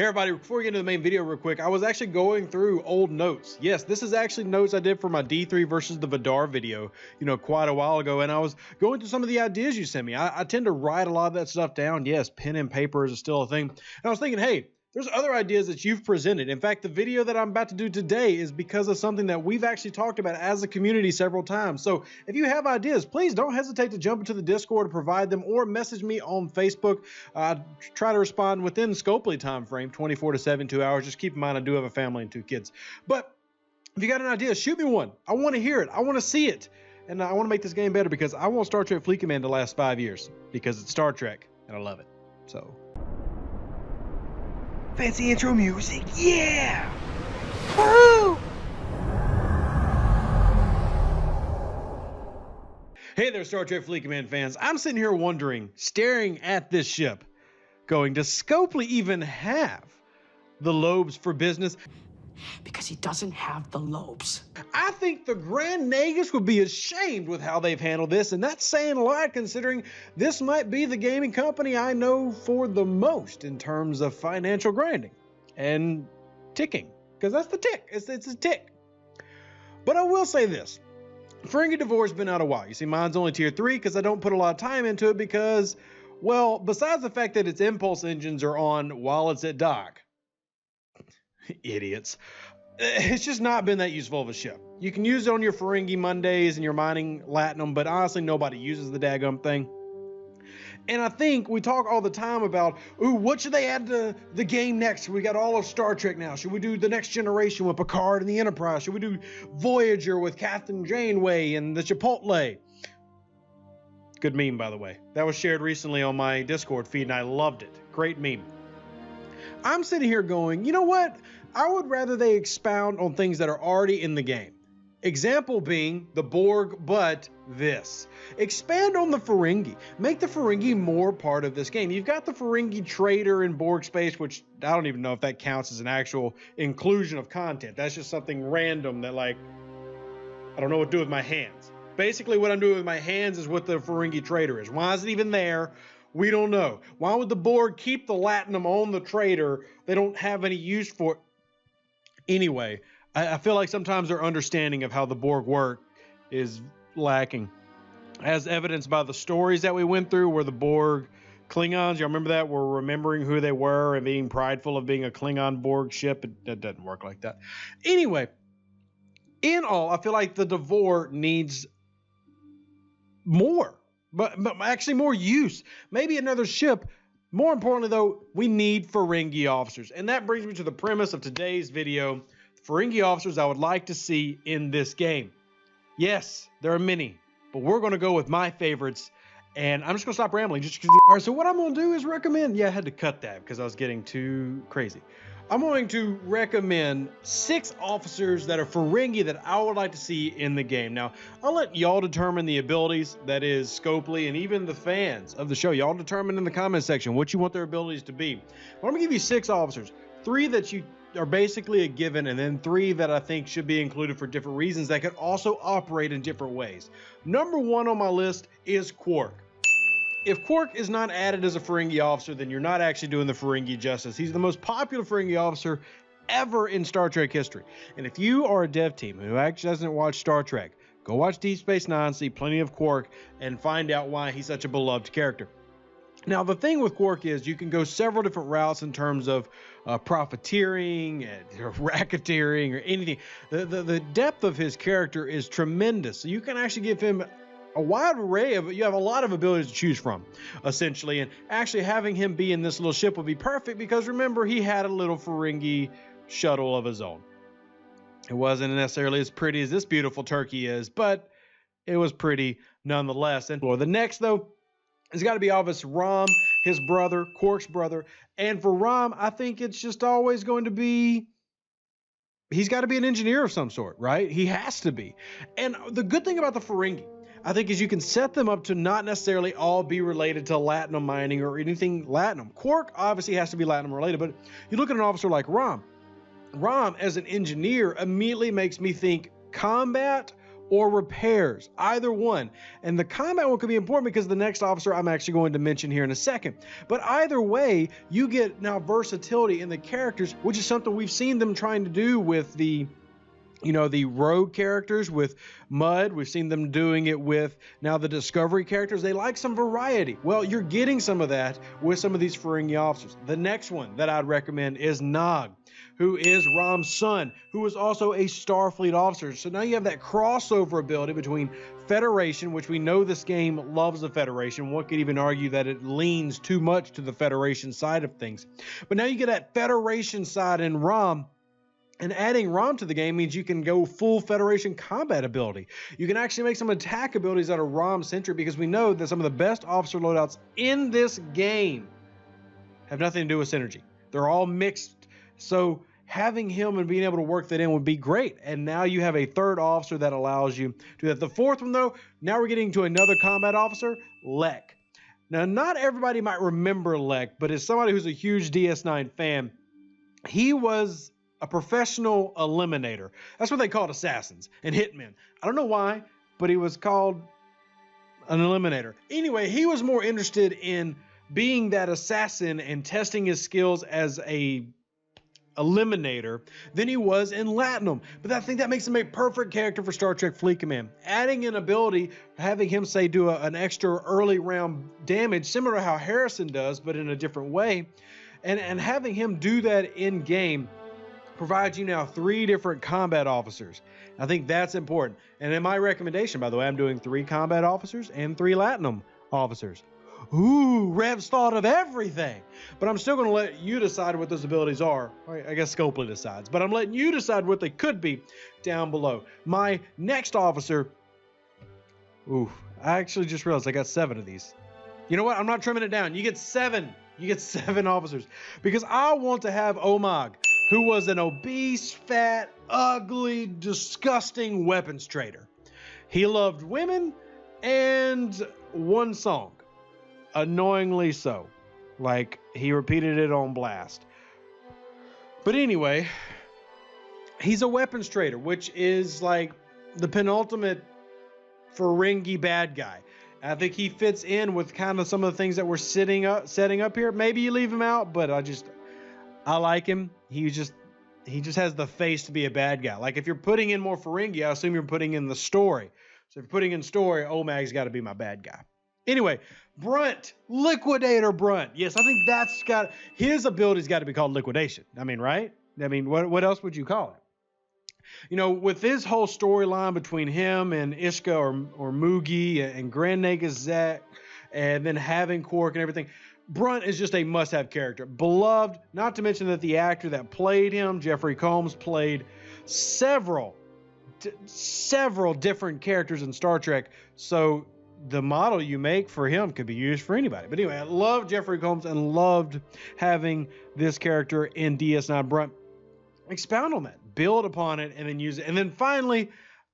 Hey everybody, before we get into the main video real quick, I was actually going through old notes. Yes, this is actually notes I did for my D3 versus the Vidar video, quite a while ago, and I was going through some of the ideas you sent me. I tend to write a lot of that stuff down. Yes, pen and paper is still a thing. And I was thinking, hey, there's other ideas that you've presented. In fact, the video that I'm about to do today is because of something that we've actually talked about as a community several times. So if you have ideas, please don't hesitate to jump into the Discord and provide them, or message me on Facebook. Try to respond within Scopely time frame, 24 to 72 hours. Just keep in mind I do have a family and 2 kids. But if you got an idea, shoot me one. I want to hear it. I want to see it. And I want to make this game better because I want Star Trek Fleet Command to last 5 years because it's Star Trek and I love it. So... fancy intro music, yeah! Woo! Hey there, Star Trek Fleet Command fans. I'm sitting here wondering, staring at this ship, going, does Scopely even have the lobes for business? Because he doesn't have the lobes. I think the Grand Nagus would be ashamed with how they've handled this, and that's saying a lot considering this might be the gaming company I know for the most in terms of financial grinding and ticking, because that's the tick. It's a tick. But I will say this. Ferengi Divorce has been out a while. You see, mine's only tier 3 because I don't put a lot of time into it because, well, besides the fact that its impulse engines are on while it's at dock, idiots. It's just not been that useful of a ship. You can use it on your Ferengi Mondays and your mining Latinum, but honestly, nobody uses the daggum thing. And I think we talk all the time about, ooh, what should they add to the game next? We got all of Star Trek now. Should we do the Next Generation with Picard and the Enterprise? Should we do Voyager with Captain Janeway and the Chipotle? Good meme, by the way. That was shared recently on my Discord feed, and I loved it. Great meme. I'm sitting here going, you know what? I would rather they expound on things that are already in the game. Example being the Borg, but this. Expand on the Ferengi. Make the Ferengi more part of this game. You've got the Ferengi trader in Borg space, which I don't even know if that counts as an actual inclusion of content. That's just something random that, like, I don't know what to do with my hands. Basically, what I'm doing with my hands is what the Ferengi trader is. Why is it even there? We don't know. Why would the Borg keep the Latinum on the trader? They don't have any use for it. Anyway, I feel like sometimes their understanding of how the Borg work is lacking. As evidenced by the stories that we went through where the Borg Klingons, y'all remember that? Were remembering who they were and being prideful of being a Klingon Borg ship. It doesn't work like that. Anyway, in all, I feel like the Devore needs more. But actually more use. Maybe another ship. More importantly, though, we need Ferengi officers. And that brings me to the premise of today's video. Ferengi officers I would like to see in this game. Yes, there are many. But we're going to go with my favorites. And I'm just going to stop rambling. All right, so what I'm going to do is recommend... Yeah, I had to cut that because I was getting too crazy. I'm going to recommend 6 officers that are Ferengi that I would like to see in the game. Now, I'll let y'all determine the abilities, that is Scopely, and even the fans of the show. Y'all determine in the comment section what you want their abilities to be. But I'm going to give you 6 officers. 3 that you are basically a given, and then 3 that I think should be included for different reasons that could also operate in different ways. Number 1 on my list is Quark. If Quark is not added as a Ferengi officer, then you're not actually doing the Ferengi justice. He's the most popular Ferengi officer ever in Star Trek history. And if you are a dev team who actually doesn't watch Star Trek, go watch Deep Space Nine, see plenty of Quark, and find out why he's such a beloved character. Now, the thing with Quark is you can go several different routes in terms of profiteering, or racketeering, or anything. The depth of his character is tremendous. So you can actually give him a wide array of, you have a lot of abilities to choose from, essentially, and actually having him be in this little ship would be perfect because remember, he had a little Ferengi shuttle of his own. It wasn't necessarily as pretty as this beautiful turkey is, but it was pretty nonetheless. And for the next, though, it's got to be obvious Rom, his brother, Quark's brother, and for Rom, I think it's just always going to be, he's got to be an engineer of some sort, right? He has to be. And the good thing about the Ferengi, I think, is you can set them up to not necessarily all be related to Latinum mining or anything Latinum. Quark obviously has to be Latinum related, but you look at an officer like Rom. Rom, as an engineer, immediately makes me think combat or repairs, either one. And the combat one could be important because the next officer I'm actually going to mention here in a second. But either way, you get now versatility in the characters, which is something we've seen them trying to do with the rogue characters with Mud. We've seen them doing it with now the Discovery characters. They like some variety. Well, you're getting some of that with some of these Ferengi officers. The next one that I'd recommend is Nog, who is Rom's son, who is also a Starfleet officer. So now you have that crossover ability between Federation, which we know this game loves the Federation. One could even argue that it leans too much to the Federation side of things. But now you get that Federation side in Rom. And adding Rom to the game means you can go full Federation combat ability. You can actually make some attack abilities that are Rom-centric, because we know that some of the best officer loadouts in this game have nothing to do with synergy. They're all mixed. So having him and being able to work that in would be great. And now you have a third officer that allows you to do that. The fourth one, though, now we're getting to another combat officer, Lek. Now, not everybody might remember Lek, but as somebody who's a huge DS9 fan, he was a professional eliminator. That's what they called assassins and hitmen. I don't know why, but he was called an eliminator. Anyway, he was more interested in being that assassin and testing his skills as a eliminator than he was in Latinum. But I think that makes him a perfect character for Star Trek Fleet Command. Adding an ability, having him say do an extra early round damage, similar to how Harrison does, but in a different way, and having him do that in game provides you now 3 different combat officers. I think that's important. And in my recommendation, by the way, I'm doing 3 combat officers and 3 Latinum officers. Ooh, Rev's thought of everything. But I'm still going to let you decide what those abilities are. I guess Scopely decides. But I'm letting you decide what they could be down below. My next officer... Ooh, I actually just realized I got 7 of these. You know what? I'm not trimming it down. You get 7. You get 7 officers. Because I want to have Omag, who was an obese, fat, ugly, disgusting weapons trader. He loved women and one song. Annoyingly so. Like, he repeated it on blast. But anyway, he's a weapons trader, which is like the penultimate Ferengi bad guy. I think he fits in with kind of some of the things that we're setting up here. Maybe you leave him out, but I like him. He just has the face to be a bad guy. Like, if you're putting in more Ferengi, I assume you're putting in the story. So if you're putting in story, Omag's got to be my bad guy. Anyway, Brunt, Liquidator Brunt. Yes, I think his ability's got to be called Liquidation. I mean, right? I mean, what else would you call it? You know, with his whole storyline between him and Ishka or Moogie and Grand Negazet, and then having Quark and everything, Brunt is just a must-have character. Beloved, not to mention that the actor that played him, Jeffrey Combs, played several different characters in Star Trek. So the model you make for him could be used for anybody. But anyway, I loved Jeffrey Combs and loved having this character in DS9. Brunt, expound on that, build upon it, and then use it. And then finally,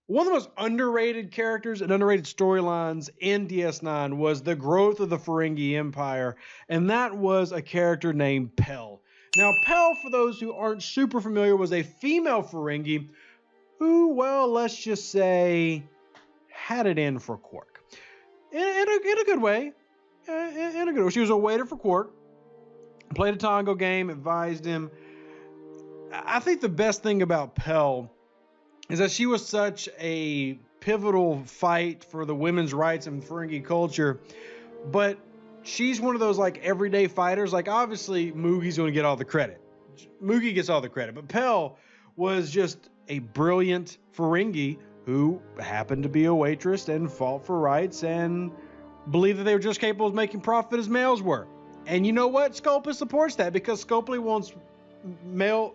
one of the most underrated characters and underrated storylines in DS9 was the growth of the Ferengi Empire, and that was a character named Pell. Now, Pell, for those who aren't super familiar, was a female Ferengi who, well, let's just say, had it in for Quark. In a good way. In a good way. She was a waiter for Quark, played a Tango game, advised him. I think the best thing about Pell is that she was such a pivotal fight for the women's rights in Ferengi culture, but she's one of those like everyday fighters. Like, obviously Moogie's going to get all the credit. Moogie gets all the credit, but Pell was just a brilliant Ferengi who happened to be a waitress and fought for rights and believed that they were just capable of making profit as males were. And you know what? Scopely supports that, because Scopely wants male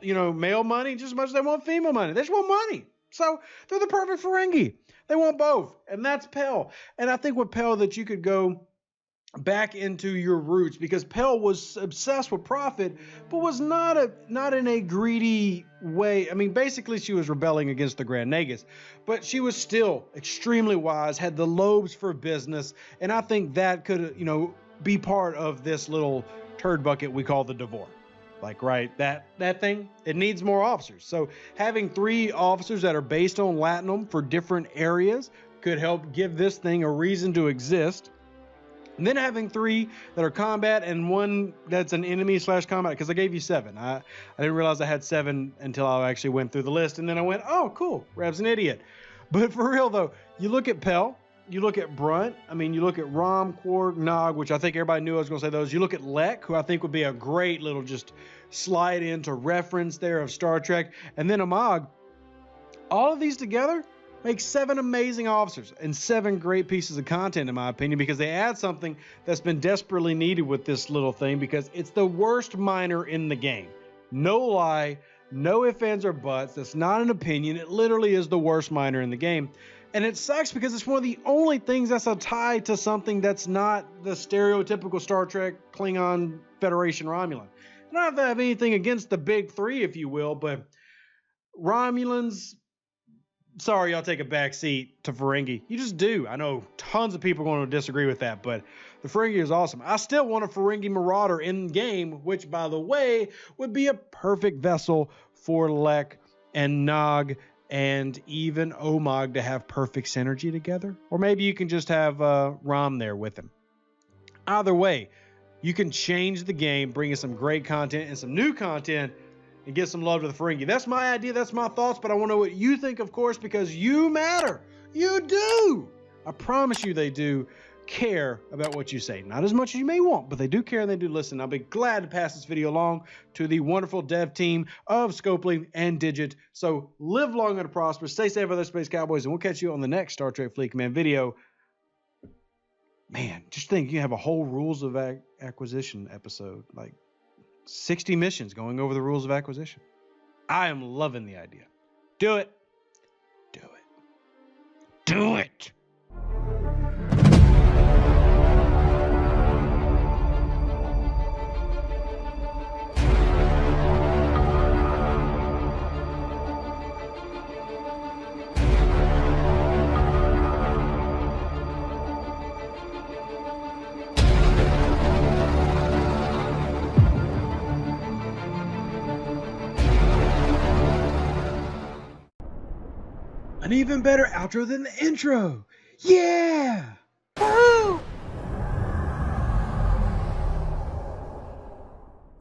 money just as much as they want female money. They just want money. So they're the perfect Ferengi. They want both. And that's Pell. And I think with Pell that you could go back into your roots, because Pell was obsessed with profit, but was not in a greedy way. I mean, basically she was rebelling against the Grand Nagus, but she was still extremely wise, had the lobes for business. And I think that could, be part of this little turd bucket we call the Devore. Like, right, that thing, it needs more officers. So having 3 officers that are based on Latinum for different areas could help give this thing a reason to exist. And then having 3 that are combat and 1 that's an enemy / combat, because I gave you 7. I didn't realize I had 7 until I actually went through the list, and then I went, oh, cool, Reb's an idiot. But for real though, you look at Pell, you look at Brunt, I mean, you look at Rom, Quark, Nog, which I think everybody knew I was going to say those. You look at Lek, who I think would be a great little just slide into reference there of Star Trek, and then Omag. All of these together make 7 amazing officers and 7 great pieces of content, in my opinion, because they add something that's been desperately needed with this little thing, because it's the worst minor in the game. No lie, no ifs, ands, or buts. That's not an opinion. It literally is the worst minor in the game. And it sucks because it's one of the only things that's a tie to something that's not the stereotypical Star Trek, Klingon, Federation, Romulan. I don't have anything against the big 3, if you will, but Romulans, sorry, I'll take a back seat to Ferengi. You just do. I know tons of people are going to disagree with that, but the Ferengi is awesome. I still want a Ferengi Marauder in game, which, by the way, would be a perfect vessel for Lek and Nog and even Omag to have perfect synergy together. Or maybe you can just have Rom there with him. Either way, you can change the game, bring us some great content and some new content, and give some love to the Ferengi. That's my idea. That's my thoughts. But I want to know what you think, of course, because you matter. You do. I promise you they do care about what you say. Not as much as you may want, but they do care and they do listen. I'll be glad to pass this video along to the wonderful dev team of Scopely and Digit. So live long and prosper. Stay safe, other Space Cowboys, and we'll catch you on the next Star Trek Fleet Command video. Man, just think you have a whole rules of acquisition episode. Like 60 missions going over the rules of acquisition. I am loving the idea. Do it. Do it. Do it. An even better outro than the intro. Yeah! Woo!